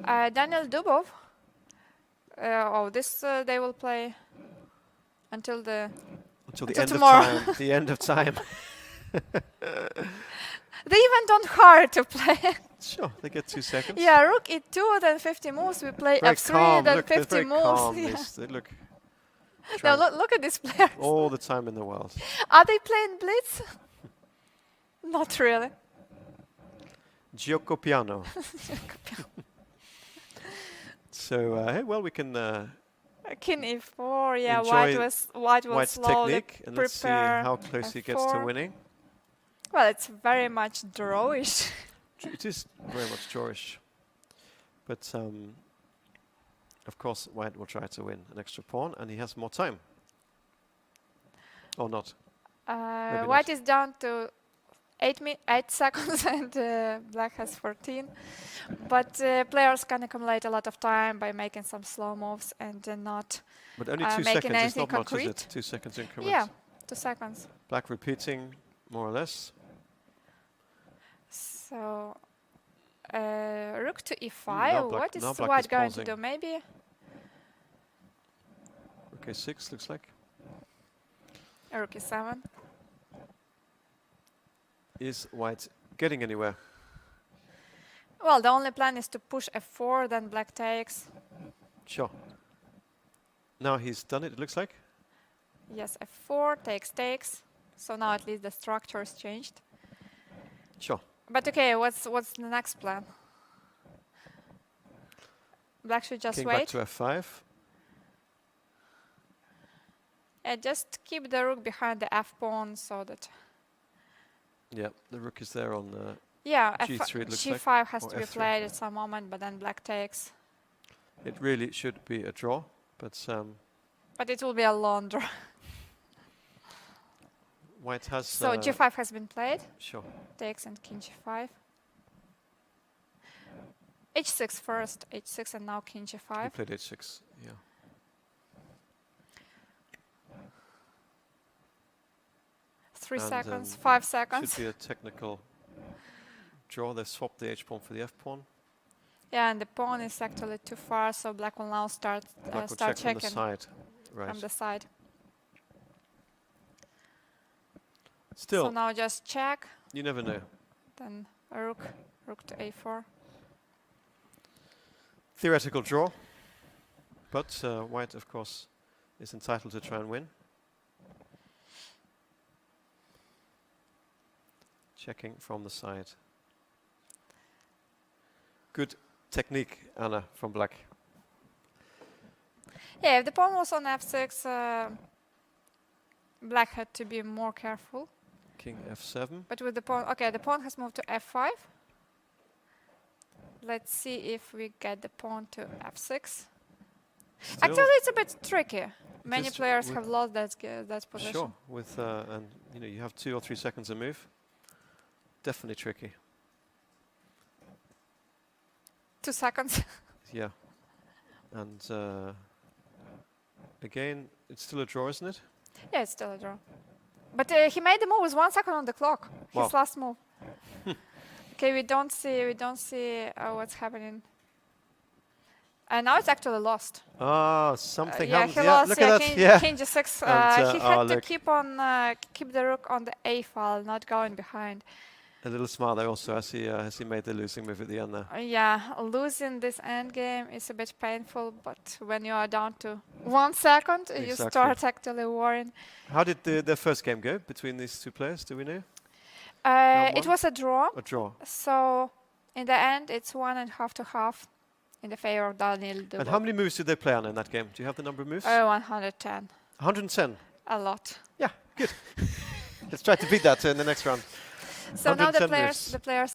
Daniil Dubov. They will play until the Until the until end tomorrow. of time. The end of time. They even don't hard to play. Sure, they get 2 seconds. Yeah, rook e2, then 50 moves. We play Very f3, calm. then Look, they're 50 very moves. calm. Yeah. They look Now look at these players. all the time in the world. Are they playing Blitz? Not really. Gioco piano. So, hey, well, we can King e4. Yeah, enjoy white will White's slowly technique, and let's see prepare how close he gets to f4. winning. Well, it's very much drawish. It is very much drawish. But, of course, White will try to win an extra pawn, and he has more time. Or not. Maybe White not. is down to 8 seconds, and Black has 14. But players can accumulate a lot of time by making some slow moves and not But only 2 making seconds is anything not much, is concrete. it? 2 seconds increments. Yeah, 2 seconds. Black repeating, more or less. So rook to e5. now What now is Black White is going to pausing. do? Maybe Rook a6 looks like. rook e7. Is White getting anywhere? Well, the only plan is to push f4, then Black takes. Sure. Now he's done it, it looks like. Yes, f4, takes. So now at least the structure is changed. Sure. But okay, what's the next plan? Black should just King wait. back to f5. And just keep the rook behind the f pawn so that Yeah, the rook is there on yeah, G3 it looks like, g5 has or to be F3. played at some moment, but then Black takes. It really should be a draw, but But it will be a long draw. White has... So g5 has been played. Sure. Takes and king g5. h6 first, h6 and now king He g5. played h6, yeah. Three And, seconds, 5 seconds. Should be a technical draw. They've swapped the h-pawn for the f-pawn. Yeah, and the pawn is actually too far, so Black will now start Black will start check from the checking side. Right. from the side. Still, So now just check, you never know. then rook to a4. Theoretical draw, but White, of course, is entitled to try and win. Checking from the side. Good technique, Anna, from Black. Yeah, if the pawn was on f6, Black had to be more careful. King f7. But with the pawn, okay, the pawn has moved to f5. Let's see if we get the pawn to f6. Actually, it's a bit tricky. Many is players with have lost that position. Sure, with and you have 2 or 3 seconds to move. Definitely tricky. 2 seconds. Yeah, and again, it's still a draw, isn't it? Yeah, it's still a draw. But he made the move with 1 second on the clock. Wow. His last move. Okay, we don't see what's happening. And now it's actually lost. Ah, something Yeah, happened. he Yeah, lost. look Yeah, at that. king g6. And, He had to look. keep the rook on the a file, not going behind. A little smart there also as he made the losing move at the end there. Yeah, losing this endgame is a bit painful, but when you are down to 1 second, you Exactly. start actually worrying. How did the first game go between these 2 players? Do we know? It was a draw. A draw. So in the end, it's 1.5 to half in the favor of Daniil. And how many moves did they play on in that game? Do you have the number of moves? 110. 110. A lot. Yeah, good. Let's try to beat that in the next round. So now 110 moves. the players